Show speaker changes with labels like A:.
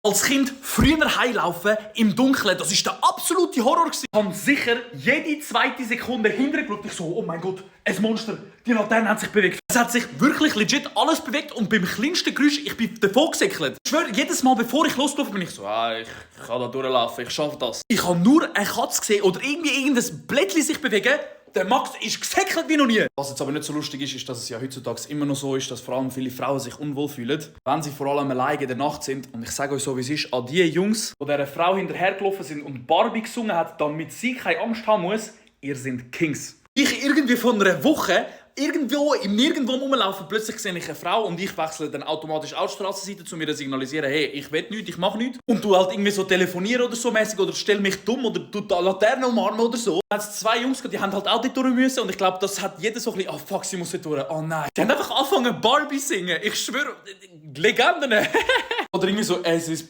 A: Als Kind früher heimlaufen im Dunkeln, das war der absolute Horror. Ich habe sicher jede zweite Sekunde hintergeschaut. Ich so, oh mein Gott, ein Monster, die Laterne hat sich bewegt. Es hat sich wirklich legit alles bewegt und beim kleinsten Geräusch, ich bin davon gesäckelt. Ich schwöre, jedes Mal, bevor ich loslaufe, bin ich so, ich kann da durchlaufen, ich schaffe das. Ich habe nur eine Katze gesehen oder irgendwie irgendein Blättchen sich bewegen. Der Max ist gesäckelt wie noch nie. Was jetzt aber nicht so lustig ist, ist, dass es ja heutzutage immer noch so ist, dass vor allem viele Frauen sich unwohl fühlen, wenn sie vor allem alleine in der Nacht sind. Und ich sage euch so, wie es ist, an die Jungs, die dieser Frau hinterhergelaufen sind und Barbie gesungen hat, damit sie keine Angst haben muss, ihr seid Kings. Ich irgendwie von einer Woche irgendwo im Nirgendwo rumlaufen, plötzlich sehe ich eine Frau und ich wechsle dann automatisch auch die Strassenseite, zu mir signalisieren, hey, ich will nichts, ich mache nichts. Und du halt irgendwie so telefonieren oder so mäßig oder stell mich dumm oder du die Laterne umarmen oder so. Dann hat es zwei Jungs gehabt, die haben halt auch dort durch müssen und ich glaube, das hat jeder so ein bisschen, fuck, sie muss dort durch, oh nein. Die haben einfach angefangen Barbie singen, ich schwöre, Legenden. Oder irgendwie so, es ist